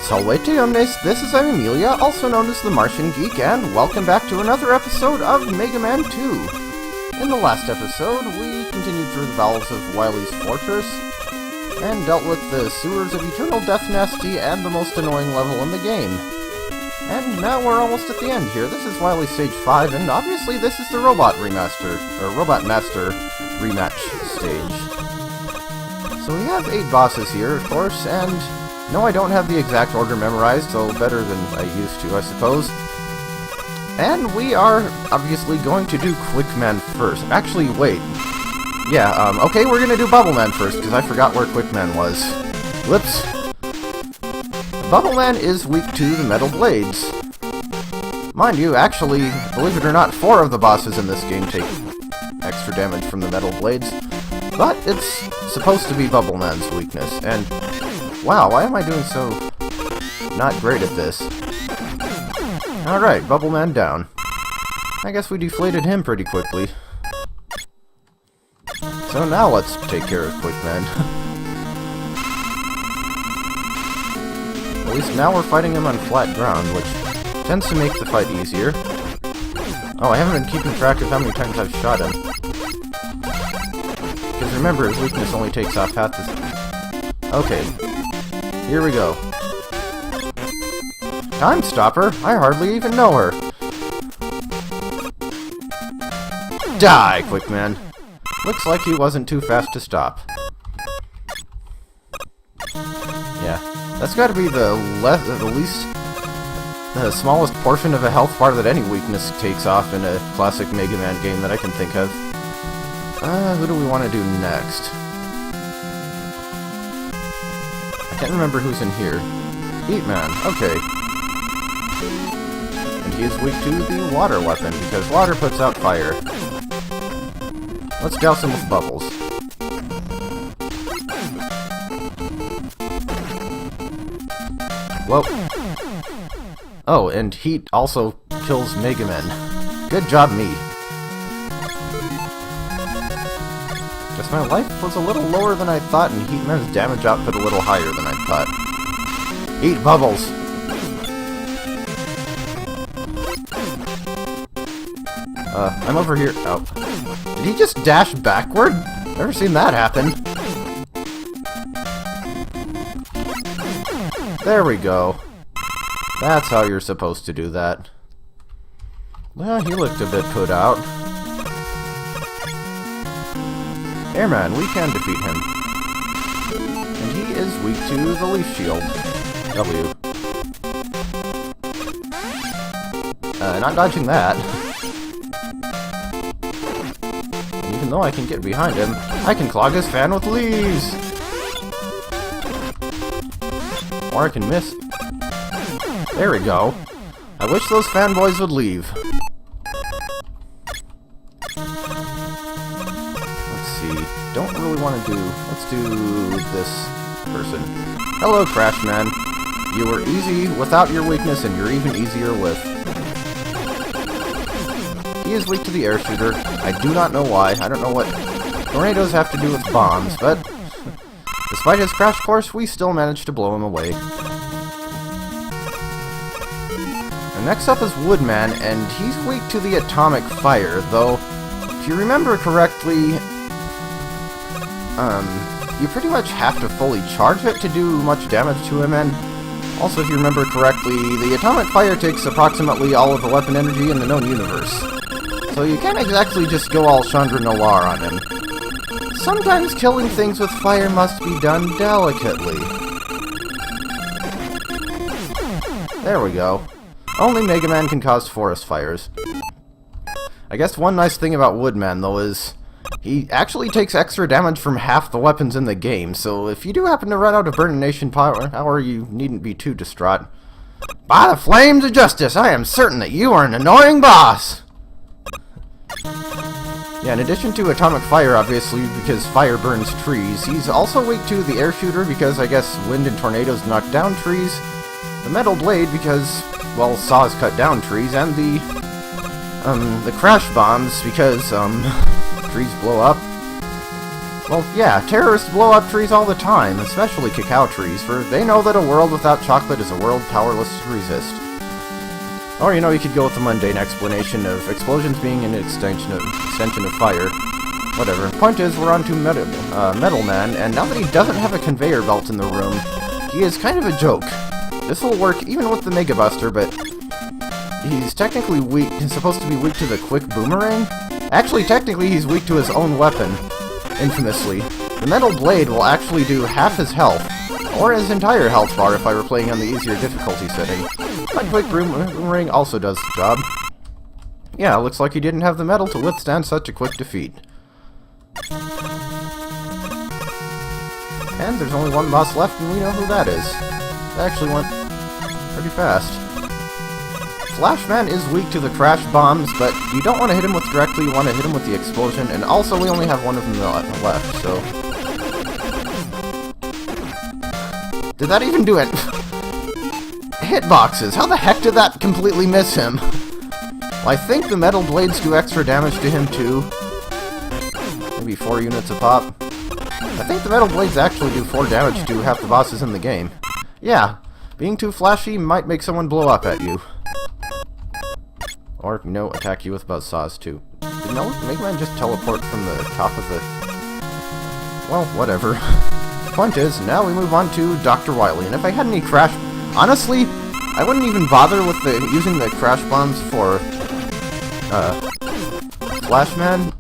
Salvete omnes, this is Amelia, also known as the Martian Geek, and welcome back to another episode of Mega Man 2. In the last episode, we continued through the bowels of Wily's fortress, and dealt with the sewers of Eternal Death Nasty and the most annoying level in the game. And now we're almost at the end here. This is Wily Stage 5, and obviously this is the Robot Master rematch stage. So we have 8 bosses here, of course, and no, I don't have the exact order memorized, so better than I used to, I suppose. And we are obviously going to do Quick Man first. Actually, wait. Yeah, okay, we're gonna do Bubble Man first, because I forgot where Quick Man was. Whoops. Bubble Man is weak to the metal blades. Mind you, actually, believe it or not, 4 of the bosses in this game take extra damage from the metal blades. But it's supposed to be Bubble Man's weakness, and wow, why am I doing so not great at this? Alright, Bubble Man down. I guess we deflated him pretty quickly. So now let's take care of Quick Man. At least now we're fighting him on flat ground, which tends to make the fight easier. Oh, I haven't been keeping track of how many times I've shot him. Because remember, his weakness only takes off half the... Okay. Here we go. Time Stopper? I hardly even know her. Die, Quick Man. Looks like he wasn't too fast to stop. Yeah, that's gotta be the smallest portion of a health bar that any weakness takes off in a classic Mega Man game that I can think of. Who do we want to do next? I can't remember who's in here. Heat Man, okay. And he is weak to the water weapon, because water puts out fire. Let's douse him with bubbles. Whoa. Oh, and heat also kills Mega Man. Good job, me. Guess my life was a little lower than I thought, and Heat Man's damage output a little higher than I thought. Eat bubbles! I'm over here. Oh. Did he just dash backward? Never seen that happen. There we go. That's how you're supposed to do that. Well, he looked a bit put out. Airman, we can defeat him. And he is weak to the Leaf Shield. W. Not dodging that. And even though I can get behind him, I can clog his fan with leaves! Or I can miss. There we go. I wish those fanboys would leave. Don't really want to do... Let's do this person. Hello, Crash Man. You were easy without your weakness, and you're even easier with. He is weak to the air shooter. I do not know why. I don't know what tornadoes have to do with bombs, but despite his crash course, we still managed to blow him away. And next up is Woodman, and he's weak to the atomic fire, though, if you remember correctly, you pretty much have to fully charge it to do much damage to him, and also, if you remember correctly, the atomic fire takes approximately all of the weapon energy in the known universe. So you can't exactly just go all Chandra Noir on him. Sometimes killing things with fire must be done delicately. There we go. Only Mega Man can cause forest fires. I guess one nice thing about Woodman, though, is he actually takes extra damage from half the weapons in the game, so if you do happen to run out of Burnination power, you needn't be too distraught. By the flames of justice, I am certain that you are an annoying boss! Yeah, in addition to atomic fire, obviously, because fire burns trees, he's also weak to the air shooter, because I guess wind and tornadoes knock down trees, the metal blade, because, well, saws cut down trees, and the crash bombs, because, trees blow up. Well, yeah, terrorists blow up trees all the time, especially cacao trees, for they know that a world without chocolate is a world powerless to resist. Or, you know, you could go with the mundane explanation of explosions being an extension of fire. Whatever. Point is, we're on to Metal Man, and now that he doesn't have a conveyor belt in the room, he is kind of a joke. This will work even with the Mega Buster, but he's technically weak. He's supposed to be weak to the quick boomerang? Actually, technically, he's weak to his own weapon, infamously. The Metal Blade will actually do half his health, or his entire health bar if I were playing on the easier difficulty setting. But quick boomerang also does the job. Yeah, looks like he didn't have the metal to withstand such a quick defeat. And there's only one boss left, and we know who that is. That actually went pretty fast. Flashman is weak to the crash bombs, but you don't want to hit him with directly, you want to hit him with the explosion, and also we only have one of them left, so... Did that even do it? Hitboxes! How the heck did that completely miss him? Well, I think the metal blades do extra damage to him too. Maybe 4 units a pop. I think the metal blades actually do 4 damage to half the bosses in the game. Yeah, being too flashy might make someone blow up at you. Or, you know, attack you with buzzsaws too. Did Mega Man just teleport from the top of the... Well, whatever. Point is, now we move on to Dr. Wily, and if I had any crash... Honestly, I wouldn't even bother with using the crash bombs for Flashman.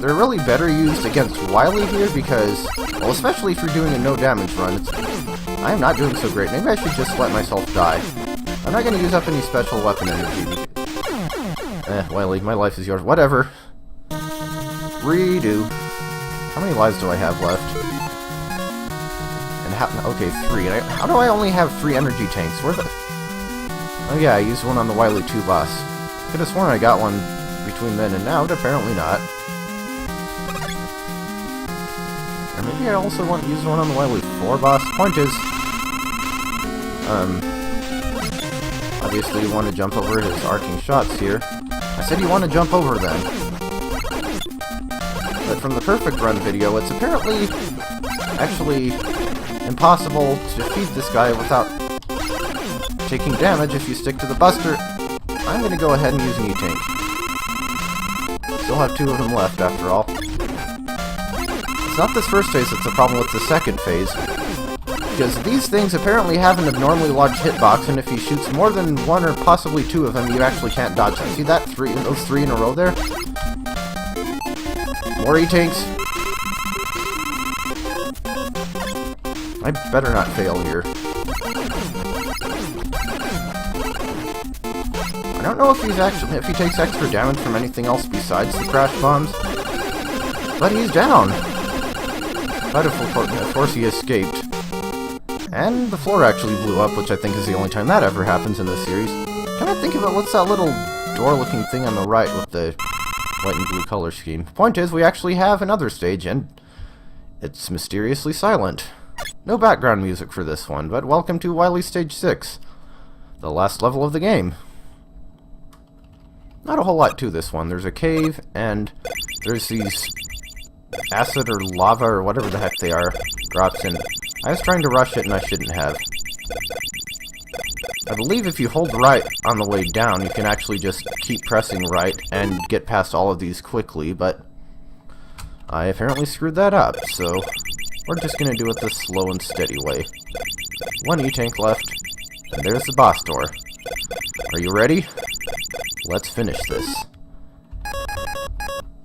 They're really better used against Wily here because, well, especially if you're doing a no damage run, I am not doing so great. Maybe I should just let myself die. I'm not going to use up any special weapon energy. Wily, my life is yours. Whatever. Redo. How many lives do I have left? And how... Okay, 3. And how do I only have 3 energy tanks? Where the... Oh yeah, I used one on the Wily 2 boss. Could have sworn I got one between then and now, but apparently not. Or maybe I also use one on the Wily 4 boss. Point is... Obviously you want to jump over his arcing shots here. I said you want to jump over them. But from the Perfect Run video, it's apparently actually impossible to defeat this guy without taking damage if you stick to the Buster. I'm going to go ahead and use an E-Tank. Still have 2 of them left, after all. It's not this first phase that's the problem with the second phase. Because these things apparently have an abnormally large hitbox, and if he shoots more than 1 or possibly 2 of them, you actually can't dodge them. See that? Those 3 in a row there? More E-Tanks. I better not fail here. I don't know if he takes extra damage from anything else besides the crash bombs, but he's down. But of course he escaped. And the floor actually blew up, which I think is the only time that ever happens in this series. Can I think of it? What's that little door-looking thing on the right with the white and blue color scheme? Point is, we actually have another stage, and it's mysteriously silent. No background music for this one, but welcome to Wily Stage 6, the last level of the game. Not a whole lot to this one. There's a cave, and there's these acid or lava or whatever the heck they are drops in. I was trying to rush it and I shouldn't have. I believe if you hold right on the way down, you can actually just keep pressing right and get past all of these quickly, but I apparently screwed that up, so we're just going to do it the slow and steady way. 1 E-Tank left, and there's the boss door. Are you ready? Let's finish this.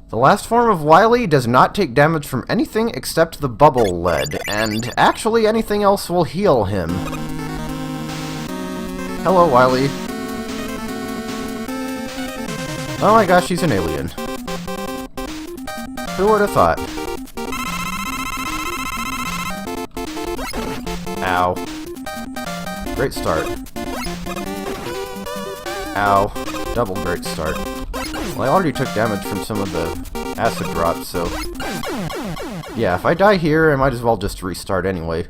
The last form of Wily does not take damage from anything except the bubble lead, and actually anything else will heal him. Hello, Wily. Oh my gosh, he's an alien. Who would have thought? Ow. Great start. Ow. Double great start. Well, I already took damage from some of the acid drops, so... Yeah, if I die here, I might as well just restart anyway.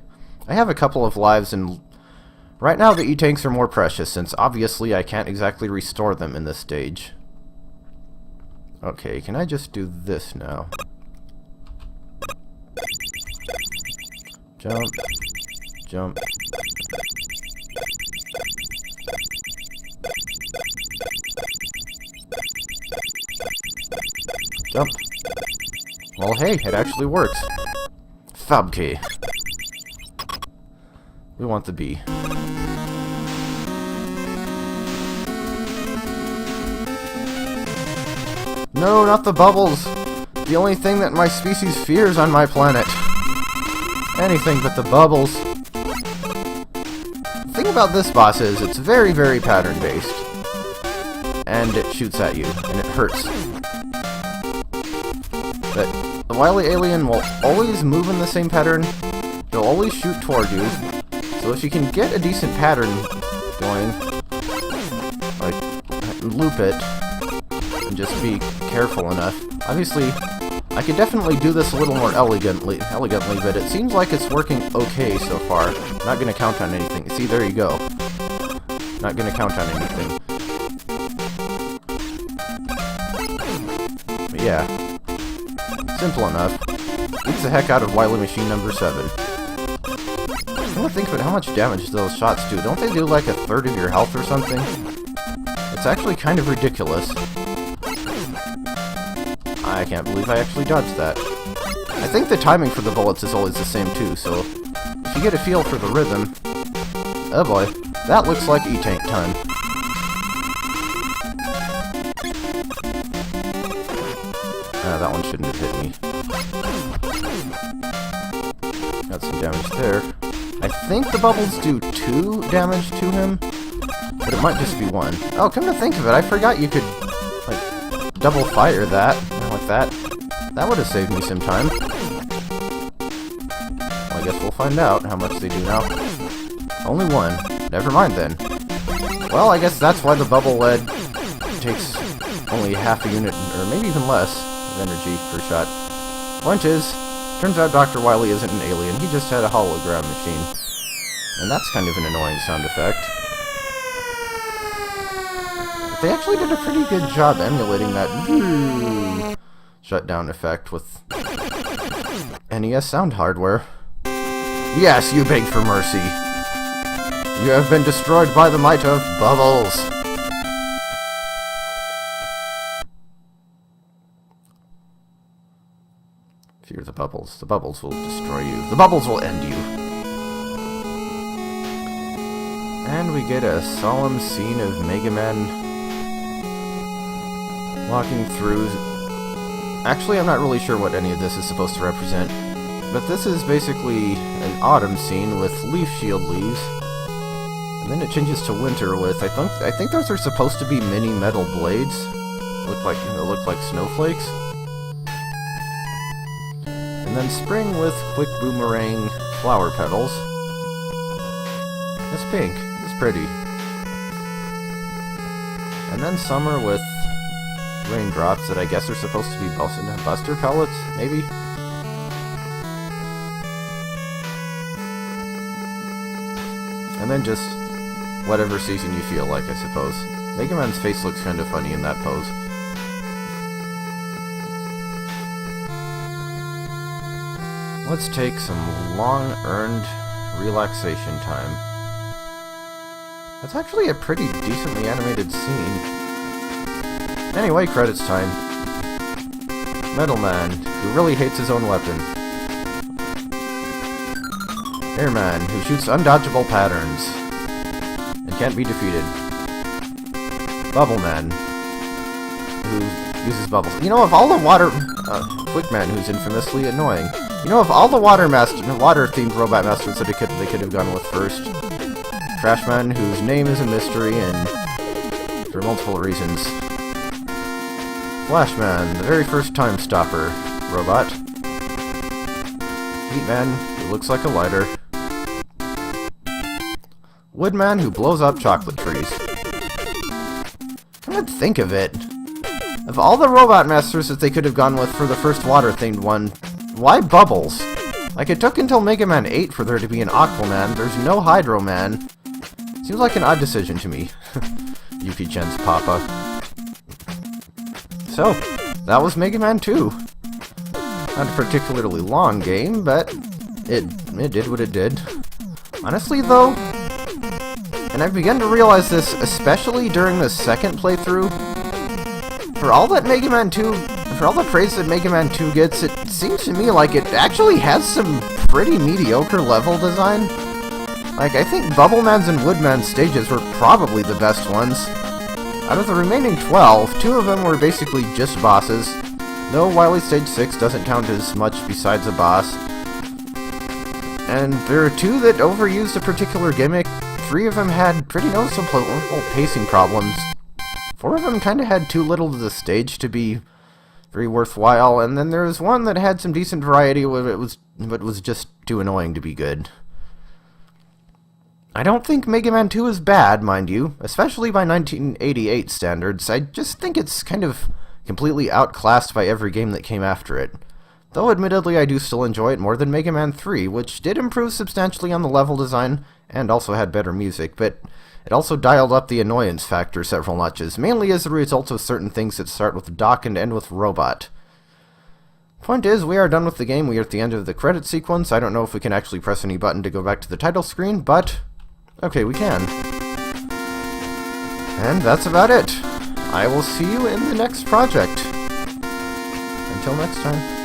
I have a couple of lives, and right now the E-Tanks are more precious, since obviously I can't exactly restore them in this stage. Okay, can I just do this now? Jump. Jump. Jump. Well, hey, it actually works. Fab key. We want the B. No, not the bubbles! The only thing that my species fears on my planet. Anything but the bubbles. The thing about this boss is, it's very, very pattern-based. And it shoots at you, and it hurts. But the Wily alien will always move in the same pattern. He'll always shoot toward you. So if you can get a decent pattern going, like, loop it, and just be careful enough. Obviously, I could definitely do this a little more elegantly, but it seems like it's working okay so far. Not gonna count on anything. See, there you go. Not gonna count on anything. But yeah. Simple enough. Beats the heck out of Wily Machine number 7. I don't think of it, how much damage those shots do. Don't they do like a third of your health or something? It's actually kind of ridiculous. I can't believe I actually dodged that. I think the timing for the bullets is always the same too, so if you get a feel for the rhythm... Oh boy, that looks like E-Tank time. That one shouldn't have hit me. Got some damage there. I think the bubbles do 2 damage to him, but it might just be 1. Oh, come to think of it, I forgot you could, like, double fire that, like that. That would have saved me some time. Well, I guess we'll find out how much they do now. Only 1. Never mind then. Well, I guess that's why the bubble lead takes only half a unit, or maybe even less, of energy per shot. Point is, turns out Dr. Wily isn't an alien, he just had a hologram machine. And that's kind of an annoying sound effect. But they actually did a pretty good job emulating that shutdown effect with NES sound hardware. Yes, you begged for mercy. You have been destroyed by the might of bubbles. Fear the bubbles. The bubbles will destroy you. The bubbles will end you. And we get a solemn scene of Mega Man walking through... Actually, I'm not really sure what any of this is supposed to represent, but this is basically an autumn scene with leaf shield leaves, and then it changes to winter with, I think those are supposed to be mini metal blades. Look like snowflakes. And then spring with quick boomerang flower petals. It's pink. It's pretty. And then summer with raindrops that I guess are supposed to be buster pellets, maybe? And then just whatever season you feel like, I suppose. Mega Man's face looks kind of funny in that pose. Let's take some long-earned relaxation time. That's actually a pretty decently animated scene. Anyway, credits time. Metal Man, who really hates his own weapon. Airman, who shoots undodgeable patterns and can't be defeated. Bubble Man, who uses bubbles. You know, of all the water... Quickman, who's infamously annoying. You know, of all the water-themed robot masters that they could have gone with first, Trashman, whose name is a mystery, and for multiple reasons. Flashman, the very first Time Stopper robot. Heatman, who looks like a lighter. Woodman, who blows up chocolate trees. Come to think of it, of all the robot masters that they could have gone with for the first water-themed one, why Bubbles? Like, it took until Mega Man 8 for there to be an Aquaman. There's no Hydro Man. Seems like an odd decision to me. Yuki Chen's Papa. So, that was Mega Man 2. Not a particularly long game, but it did what it did. Honestly, though, and I've begun to realize this, especially during the second playthrough, for all that Mega Man 2, for all the praise that Mega Man 2 gets, it seems to me like it actually has some pretty mediocre level design. Like, I think Bubbleman's and Woodman's stages were probably the best ones. Out of the remaining 12, 2 of them were basically just bosses. No, Wily Stage 6 doesn't count as much besides a boss. And there are 2 that overused a particular gimmick. 3 of them had pretty noticeable pacing problems. 4 of them kinda had too little of the stage to be very worthwhile, and then there was 1 that had some decent variety, but it was just too annoying to be good. I don't think Mega Man 2 is bad, mind you, especially by 1988 standards. I just think it's kind of completely outclassed by every game that came after it. Though admittedly I do still enjoy it more than Mega Man 3, which did improve substantially on the level design, and also had better music, but it also dialed up the annoyance factor several notches, mainly as a result of certain things that start with Doc and end with Robot. Point is, we are done with the game. We are at the end of the credit sequence. I don't know if we can actually press any button to go back to the title screen, but okay, we can. And that's about it. I will see you in the next project. Until next time.